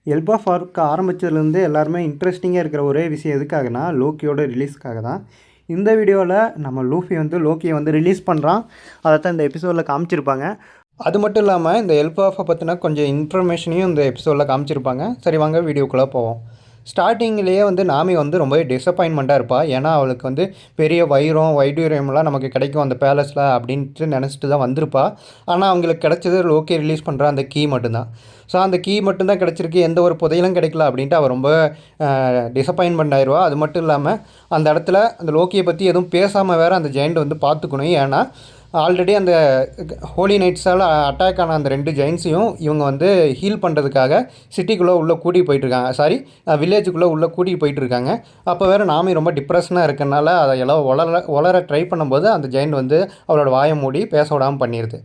எல்பா ஃபாரூக் ஆரம்பித்ததுலேருந்து எல்லாருமே இன்ட்ரெஸ்டிங்காக இருக்கிற ஒரே விஷயம் எதுக்காகனா லோக்கியோட ரிலீஸ்க்காக தான். இந்த வீடியோவில் நம்ம லோக்கியை வந்து ரிலீஸ் பண்ணுறான். அதை தான் இந்த எபிசோடில் காமிச்சிருப்பாங்க. அது மட்டும் இல்லாமல் இந்த எல்பாஃபை பற்றின கொஞ்சம் இன்ஃபர்மேஷனையும் இந்த எபிசோடில் காமிச்சிருப்பாங்க. சரி வாங்க வீடியோக்குள்ளே போவோம். ஸ்டார்டிங்லேயே வந்து நாமி வந்து ரொம்பவே டிசப்பாயின்மெண்ட்டாக இருப்பாள். ஏன்னா அவளுக்கு வந்து பெரிய வைடூரியம்லாம் நமக்கு கிடைக்கும் அந்த பேலஸில் அப்படின்ட்டு நினச்சிட்டு தான் வந்திருப்பா. ஆனால் அவங்களுக்கு கிடைச்சது லோக்கி ரிலீஸ் பண்ணுற அந்த கீ மட்டும்தான். ஸோ அந்த கீ மட்டும்தான் கிடச்சிருக்கு, எந்த ஒரு புதையலும் கிடைக்கல அப்படின்ட்டு அவள் ரொம்ப டிசப்பாயின்மெண்ட் ஆயிடுவா. அது மட்டும் இல்லாமல் அந்த இடத்துல அந்த லோக்கியை பற்றி எதுவும் பேசாமல் வேறு அந்த ஜெயண்ட் வந்து பார்த்துக்கணும். ஏன்னா ஆல்ரெடி அந்த ஹோலி நைட்ஸால் அட்டாக் ஆன அந்த 2 ஜெயின்ஸையும் இவங்க வந்து ஹீல் பண்ணுறதுக்காக சிட்டிக்குள்ளே உள்ளே கூட்டிகிட்டு போயிட்டுருக்காங்க. வில்லேஜுக்குள்ளே உள்ளே கூட்டிகிட்டு போயிட்டுருக்காங்க. அப்போ வேறு நாமி ரொம்ப டிப்ரெஷனாக இருக்கனால அதை எல்லாம் வளர ட்ரை பண்ணும்போது அந்த ஜெயிண்ட் வந்து அவளோட வாயை மூடி பேச விடாமல் பண்ணிடுது.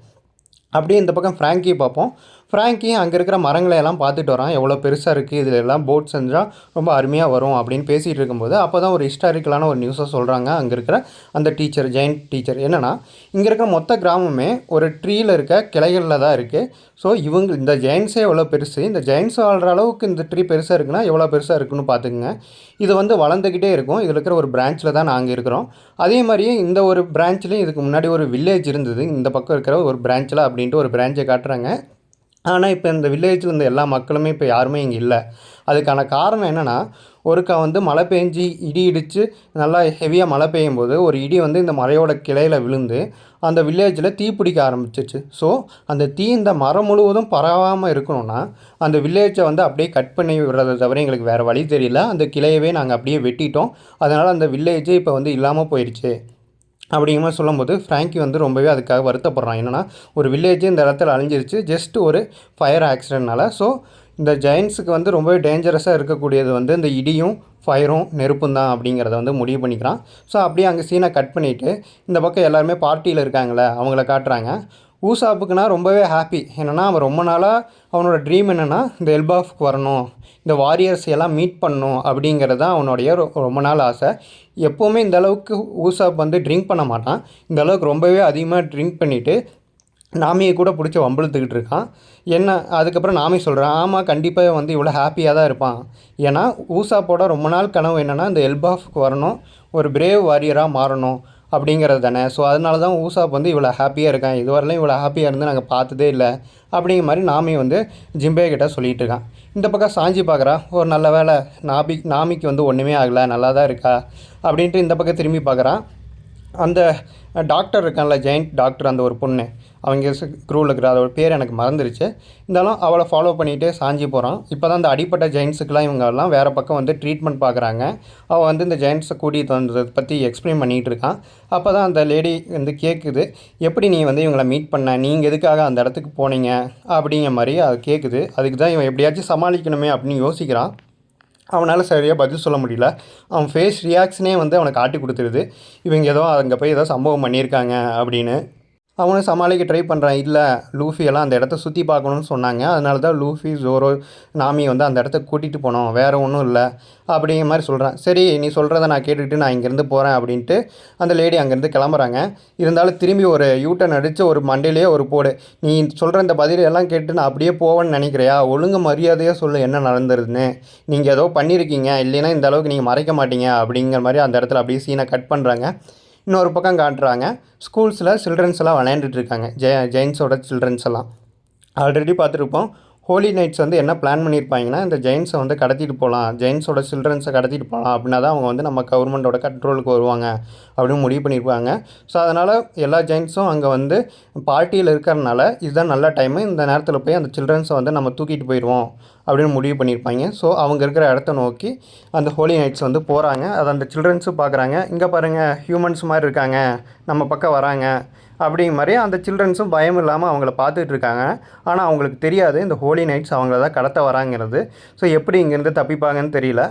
அப்படியே இந்த பக்கம் ஃப்ராங்கி பார்ப்போம். ஃப்ராங்கி அங்கே இருக்கிற மரங்களை எல்லாம் பார்த்துட்டு வரான். எவ்வளோ பெருசாக இருக்குது, இதில் எல்லாம் போட் செஞ்சால் ரொம்ப அருமையாக வரும் அப்படின்னு பேசிகிட்டு இருக்கும்போது அப்போ தான் ஒரு ஹிஸ்டாரிக்கலான ஒரு நியூஸை சொல்கிறாங்க. அங்கே இருக்கிற அந்த டீச்சர், ஜெயின்ட் டீச்சர், என்னென்னா இங்கே இருக்கிற மொத்த கிராமமே ஒரு ட்ரீயில் இருக்க கிளைகளில் தான் இருக்குது. ஸோ இந்த ஜெயின்ஸே எவ்வளோ பெருசு, இந்த ஜெயின்ஸ் வாழ்கிற அளவுக்கு இந்த ட்ரீ பெருசாக இருக்குன்னா எவ்வளோ பெருசாக இருக்குன்னு பார்த்துக்குங்க. இது வந்து வளர்ந்துக்கிட்டே இருக்கும். இதில் இருக்கிற ஒரு பிரான்ச்சில் தான் நாங்கள் இருக்கிறோம். அதே மாதிரியே இந்த ஒரு பிரான்ச்லேயும் இதுக்கு முன்னாடி ஒரு வில்லேஜ் இருந்தது, இந்த பக்கம் இருக்கிற ஒரு பிரான்ச்சில் அப்படின்ட்டு ஒரு பிரான்ச்சை காட்டுறாங்க. ஆனால் இப்போ இந்த வில்லேஜில் இருந்த எல்லா மக்களுமே இப்போ யாருமே இங்கே இல்லை. அதுக்கான காரணம் என்னென்னா, ஒருக்கா வந்து மழை பெஞ்சு இடி இடித்து நல்லா ஹெவியாக மழை பெய்யும் போது ஒரு இடி வந்து இந்த மலையோட கிளையில் விழுந்து அந்த வில்லேஜில் தீ பிடிக்க ஆரம்பிச்சிச்சு. ஸோ அந்த தீ இந்த மரம் முழுவதும் பரவாமல் இருக்கணும்னா அந்த வில்லேஜை வந்து அப்படியே கட் பண்ணி விடுறதை தவிர எங்களுக்கு வேறு வழி தெரியல. அந்த கிளையவே நாங்கள் அப்படியே வெட்டிட்டோம். அதனால் அந்த வில்லேஜே இப்போ வந்து இல்லாமல் போயிடுச்சு அப்படிங்கிற மாதிரி சொல்லும்போது ஃப்ராங்கி வந்து ரொம்பவே அதுக்காக வருத்தப்படுறான். என்னென்னா ஒரு வில்லேஜ் இந்த இடத்துல அழிஞ்சிருச்சு ஜஸ்ட் ஒரு ஃபயர் ஆக்சிடென்ட்னால. ஸோ இந்த ஜெயின்ஸுக்கு வந்து ரொம்பவே டேஞ்சரஸாக இருக்கக்கூடியது வந்து இந்த இடியும் ஃபயரும் நெருப்பும் தான் அப்படிங்கிறத வந்து முடிவு பண்ணிக்கிறான். ஸோ அப்படியே அங்கே சீனை கட் பண்ணிவிட்டு இந்த பக்கம் எல்லாருமே பார்ட்டியில் இருக்காங்களே அவங்கள காட்டுறாங்க. ஊசாப்புக்குனா ரொம்பவே ஹாப்பி. என்னென்னா அவன் ரொம்ப நாளாக அவனோட ட்ரீம் என்னென்னா இந்த எல்பாஃப்க்கு வரணும், இந்த வாரியர்ஸ் எல்லாம் மீட் பண்ணணும் அப்படிங்கிறது தான் அவனுடைய ரொம்ப நாள் ஆசை. எப்போவுமே இந்த அளவுக்கு ஊசாப் வந்து ட்ரிங்க் பண்ண மாட்டான். இந்த அளவுக்கு ரொம்பவே அதிகமாக ட்ரிங்க் பண்ணிவிட்டு நாமியை கூட பிடிச்சி வம்பிழுத்துக்கிட்டு இருக்கான். அதுக்கப்புறம் நாமி சொல்கிறான், ஆமாம் கண்டிப்பாக வந்து இவ்வளோ ஹாப்பியாக தான் இருப்பான். ஏன்னா ஊசாப்போட ரொம்ப நாள் கனவு என்னென்னா இந்த எல்பாஃப்க்கு வரணும், ஒரு பிரேவ் வாரியராக மாறணும் அப்படிங்கிறது தானே. ஸோ அதனால தான் ஊசாப் வந்து இவ்வளோ ஹாப்பியாக இருக்கான். இதுவரையிலும் இவ்வளோ ஹாப்பியாக இருந்து நாங்கள் பார்த்ததே இல்லை அப்படிங்கிற மாதிரி நாமி வந்து ஜிம்பே கிட்ட சொல்லிகிட்டு இருக்கான். இந்த பக்கம் சாஞ்சி பார்க்குறா, ஒரு நல்ல வேலை நாமிக்கு வந்து ஒன்றுமே ஆகலை, நல்லா தான் இருக்கா அப்படின்ட்டு இந்த பக்கம் திரும்பி பார்க்குறான். அந்த டாக்டர் இருக்கான்ல, ஜெயின்ட் டாக்டர், அந்த ஒரு பொண்ணு அவங்க க்ரூவில் இருக்கிற அதோட பேர் எனக்கு மறந்துருச்சு. இருந்தாலும் அவளை ஃபாலோ பண்ணிகிட்டே சாஞ்சி போகிறான். இப்போ தான் இந்த அடிப்பட்ட ஜெயின்ஸுக்கெலாம் இவங்கெல்லாம் வேறு பக்கம் வந்து ட்ரீட்மெண்ட் பார்க்குறாங்க. அவள் வந்து இந்த ஜெயின்ஸை கூட்டிகிட்டு வந்ததை பற்றி எக்ஸ்பிளைன் பண்ணிகிட்டு இருக்கான். அப்போ தான் அந்த லேடி வந்து கேட்குது, எப்படி நீ வந்து இவங்களை மீட் பண்ண, நீங்கள் எதுக்காக அந்த இடத்துக்கு போனீங்க அப்படிங்கிற மாதிரி அது கேட்குது. அதுக்கு தான் இவன் எப்படியாச்சும் சமாளிக்கணுமே அப்படின்னு யோசிக்கிறான். அவனால் சரியாக பதில் சொல்ல முடியல. அவன் ஃபேஸ் ரியாக்ஷனே வந்து அவனை காட்டி கொடுத்துருது, இவங்க ஏதோ அங்கே போய் ஏதோ சம்பவம் பண்ணியிருக்காங்க அப்படின்னு. அவனும் சமாளிக்க ட்ரை பண்ணுறான். இல்லை, லூஃபியெல்லாம் அந்த இடத்த சுற்றி பார்க்கணுன்னு சொன்னாங்க, அதனால தான் லூஃபி, ஜோரோ, நாமி வந்து அந்த இடத்த கூட்டிகிட்டு போனோம், வேறு ஒன்றும் இல்லை அப்படிங்கிற மாதிரி சொல்கிறான். சரி நீ சொல்கிறத நான் கேட்டுக்கிட்டு நான் இங்கேருந்து போகிறேன் அப்படின்ட்டு அந்த லேடி அங்கேருந்து கிளம்புறாங்க. இருந்தாலும் திரும்பி ஒரு யூட்டன் அடித்து ஒரு மண்டையிலேயே ஒரு போடு, நீ சொல்கிற இந்த பதிலெல்லாம் கேட்டு நான் அப்படியே போவேன்னு நினைக்கிறியா, ஒழுங்கு மரியாதையாக சொல்லு என்ன நடந்துருதுன்னு, நீங்கள் ஏதோ பண்ணியிருக்கீங்க, இல்லைன்னா இந்த அளவுக்கு நீங்கள் மறைக்க மாட்டீங்க அப்படிங்கிற மாதிரி அந்த இடத்துல அப்படியே சீனை கட் பண்ணுறாங்க. இன்னொரு பக்கம் காட்டுறாங்க, ஸ்கூல்ஸில் சில்ட்ரன்ஸ் எல்லாம் விளையாண்டுட்டு இருக்காங்க. ஜெயின்ஸோட சில்ட்ரன்ஸ் எல்லாம் ஆல்ரெடி பார்த்துருப்போம். ஹோலி நைட்ஸ் வந்து என்ன பிளான் பண்ணியிருப்பாங்கன்னா, இந்த ஜெயின்ஸை வந்து கடத்திட்டு போகலாம், ஜெயின்ஸோட சில்ட்ரன்ஸை கடத்திட்டு போகலாம் அப்படின்னா தான் அவங்க வந்து நம்ம கவர்மெண்ட்டோட கண்ட்ரோலுக்கு வருவாங்க அப்படின்னு முடிவு பண்ணியிருப்பாங்க. ஸோ அதனால் எல்லா ஜெயின்ஸும் அங்கே வந்து பார்ட்டியில் இருக்கிறதுனால இதுதான் நல்ல டைமு, இந்த நேரத்தில் போய் அந்த சில்ட்ரன்ஸை வந்து நம்ம தூக்கிட்டு போயிடுவோம் அப்படின்னு முடிவு பண்ணியிருப்பாங்க. ஸோ அவங்க இருக்கிற இடத்த நோக்கி அந்த ஹோலி நைட்ஸ் வந்து போகிறாங்க. அதை அந்த சில்ட்ரன்ஸும் பார்க்குறாங்க. இங்கே பாருங்கள், ஹியூமன்ஸ் மாதிரி இருக்காங்க, நம்ம பக்கம் வராங்க அப்படிங்கிற மாதிரி அந்த சில்ட்ரன்ஸும் பயம் இல்லாமல் அவங்கள பார்த்துட்டு இருக்காங்க. ஆனால் அவங்களுக்கு தெரியாது இந்த ஹோலி நைட்ஸ் அவங்கள தான் கடத்த வராங்கிறது. ஸோ எப்படி இங்கேருந்து தப்பிப்பாங்கன்னு தெரியல.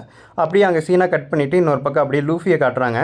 அப்படியே அங்கே சீனை கட் பண்ணிவிட்டு இன்னொரு பக்கம் அப்படியே லூஃபியை காட்டுறாங்க.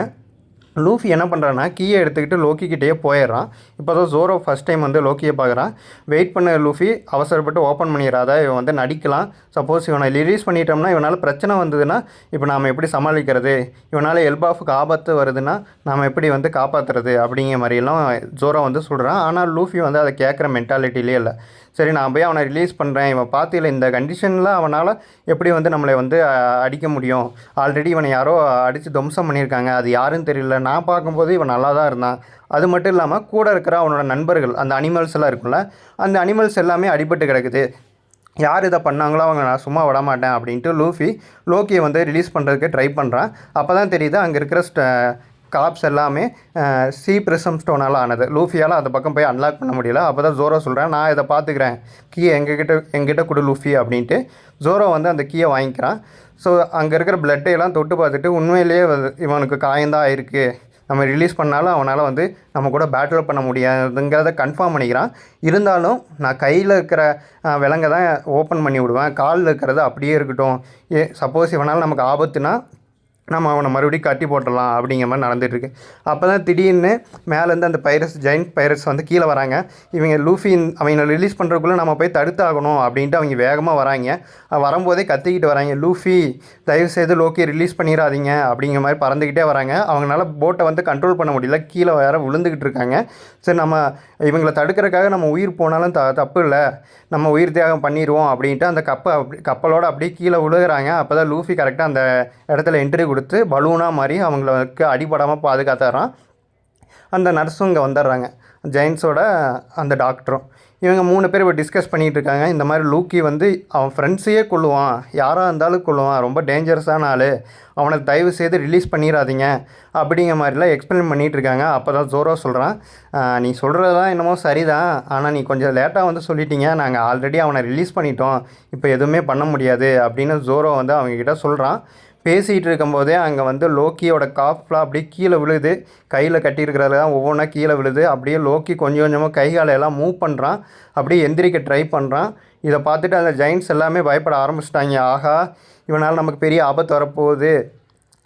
லூஃபி என்ன பண்ணுறான்னா கீயை எடுத்துக்கிட்டு லோக்கிக்கிட்டேயே போயிடுறான். இப்போ தான் ஜோரோ ஃபஸ்ட் டைம் வந்து லோக்கியை பார்க்குறான். வெயிட் பண்ண லூஃபி அவசரப்பட்டு ஓப்பன் பண்ணிடாத, இவன் வந்து நடிக்கலாம், சப்போஸ் இவனை ரிலீஸ் பண்ணிட்டோம்னா இவனால் பிரச்சனை வந்ததுன்னா இப்போ நாம் எப்படி சமாளிக்கிறது, இவனால் எல்பாஃபுக்கு ஆபத்து வருதுன்னா நாம் எப்படி வந்து காப்பாற்றுறது அப்படிங்கிற மாதிரியெல்லாம் ஜோரோ வந்து சொல்கிறான். ஆனால் லூஃபி வந்து அதை கேட்குற மென்டாலிட்டிலே இல்லை. சரி நான் போய் அவனை ரிலீஸ் பண்ணுறேன், இவன் பார்த்தில இந்த கண்டிஷனில் அவனால் எப்படி வந்து நம்மளை வந்து அடிக்க முடியும், ஆல்ரெடி இவனை யாரோ அடித்து துவம்சம் பண்ணியிருக்காங்க, அது யாருன்னு தெரியல, நான் பார்க்கும்போது இவன் நல்லா தான் இருந்தான். அது மட்டும் இல்லாமல் கூட இருக்கிற அவனோட நண்பர்கள் அந்த அனிமல்ஸ் எல்லாம் இருக்குல்ல, அந்த அனிமல்ஸ் எல்லாமே அடிபட்டு கிடக்குது, யார் இதை பண்ணாங்களோ அவங்க நான் சும்மா விட மாட்டேன் அப்படின்ட்டு லோக்கியை வந்து ரிலீஸ் பண்ணுறதுக்கு ட்ரை பண்ணுறான். அப்போ தான் தெரியுது அங்கே இருக்கிற காப்ஸ் எல்லாமே சி பிரிசம் ஸ்டோனால் ஆனது. லூஃபியால் அந்த பக்கம் போய் அன்லாக் பண்ண முடியல. அப்போ தான் ஜோரோ சொல்கிறேன், நான் இதை பார்த்துக்கிறேன், கீயை எங்ககிட்ட கொடு லூஃபி அப்படின்ட்டு ஜோரோ வந்து அந்த கீயை வாங்கிக்கிறான். ஸோ அங்கே இருக்கிற பிளட்டையெல்லாம் தொட்டு பார்த்துட்டு உண்மையிலேயே இவனுக்கு காயந்தான் ஆயிருக்கு, நம்ம ரிலீஸ் பண்ணாலும் அவனால் வந்து நம்ம கூட பேட்டில் பண்ண முடியாதுங்கிறத கன்ஃபார்ம் பண்ணிக்கிறான். இருந்தாலும் நான் கையில் இருக்கிற விலங்கை தான் ஓப்பன் பண்ணி விடுவேன், காலில் இருக்கிறது அப்படியே இருக்கட்டும், சப்போஸ் இவனால் நமக்கு ஆபத்துனா நம்ம அவனை மறுபடியும் கட்டி போட்டுடலாம் அப்படிங்கிற மாதிரி நடந்துகிட்ருக்கு. அப்போ தான் திடீர்னு மேலேருந்து அந்த ஜெயின்ட் பைரட்ஸ் வந்து கீழே வராங்க. இவங்க அவங்களை ரிலீஸ் பண்ணுறதுக்குள்ளே நம்ம போய் தடுத்தாகணும் அப்படின்ட்டு அவங்க வேகமாக வராங்க. வரும்போதே கத்திக்கிட்டு வராங்க, லூஃபி தயவுசெய்து லோக்கியை ரிலீஸ் பண்ணிடாதீங்க அப்படிங்கிற மாதிரி பறந்துக்கிட்டே வராங்க. அவங்களால போட்டை வந்து கண்ட்ரோல் பண்ண முடியல, கீழே வேறு விழுந்துக்கிட்டு இருக்காங்க. சரி நம்ம இவங்களை தடுக்கிறதுக்காக நம்ம உயிர் போனாலும் தப்பு இல்லை, நம்ம உயிர் தியாகம் பண்ணிடுவோம் அப்படின்ட்டு அந்த கப்பலோடு அப்படியே கீழே விழுகிறாங்க. அப்போ தான் லூஃபி கரெக்டாக அந்த இடத்துல என்ட்ரி கொடுத்து பலூனாக மாதிரி அவங்களுக்கு அடிபடாமல் பாதுகாத்துறான். அந்த நர்ஸும் இங்கே வந்துடுறாங்க, ஜெயின்ஸோட அந்த டாக்டரும். இவங்க 3 பேர் இப்போ டிஸ்கஸ் பண்ணிகிட்டு இருக்காங்க. இந்த மாதிரி லூக்கி வந்து அவன் ஃப்ரெண்ட்ஸையே கொள்ளுவான், யாராக இருந்தாலும் கொள்ளுவான், ரொம்ப டேஞ்சரஸான ஆள், அவனை தயவு செய்து ரிலீஸ் பண்ணிடாதீங்க அப்படிங்கிற மாதிரிலாம் எக்ஸ்பிளைன் பண்ணிகிட்டு இருக்காங்க. அப்போ தான் ஜோரோ சொல்கிறான், நீ சொல்கிறது தான் என்னமோ சரிதான், ஆனால் நீ கொஞ்சம் லேட்டாக வந்து சொல்லிட்டீங்க, நாங்கள் ஆல்ரெடி அவனை ரிலீஸ் பண்ணிட்டோம், இப்போ எதுவுமே பண்ண முடியாது அப்படின்னு ஜோரோ வந்து அவங்கக்கிட்ட சொல்கிறான். பேசிகிட்டு இருக்கும்போதே அங்கே வந்து லோக்கியோட காஃப்லாம் அப்படியே கீழே விழுது, கையில் கட்டியிருக்கிறதெல்லாம் ஒவ்வொன்றா கீழே விழுது. அப்படியே லோக்கி கொஞ்சம் கொஞ்சமாக கைகாலையெல்லாம் மூவ் பண்ணுறான், அப்படியே எந்திரிக்க ட்ரை பண்ணுறான். இதை பார்த்துட்டு அந்த ஜெயின்ட்ஸ் எல்லாமே பயப்பட ஆரம்பிச்சிட்டாங்க. ஆகா, இவனால் நமக்கு பெரிய ஆபத்து வரப்போகுது,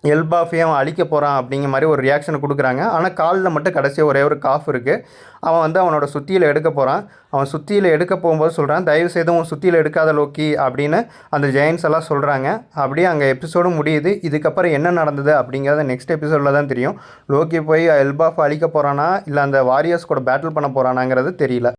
எல்பாஃபையை அவன் அழிக்க போகிறான் அப்படிங்கிற மாதிரி ஒரு ரியாக்ஷனை கொடுக்குறாங்க. ஆனால் காலில் மட்டும் கடைசியாக ஒரே ஒரு காஃப் இருக்குது. அவன் வந்து அவனோட சுத்தியில் எடுக்க போகிறான். அவன் சுத்தியில் எடுக்க போகும்போது சொல்கிறான், தயவுசெய்து அவன் சுத்தியில் எடுக்காத லோக்கி அப்படின்னு அந்த ஜெயின்ஸ் எல்லாம் சொல்கிறாங்க. அப்படியே அங்கே எபிசோடு முடியுது. இதுக்கப்புறம் என்ன நடந்தது அப்படிங்கிறத நெக்ஸ்ட் எபிசோடில் தான் தெரியும். லோக்கி போய் எல்பாஃபை அழிக்க போகிறானா இல்லை அந்த வாரியர்ஸ் கூட பேட்டில் பண்ண போகிறானாங்கிறது தெரியல.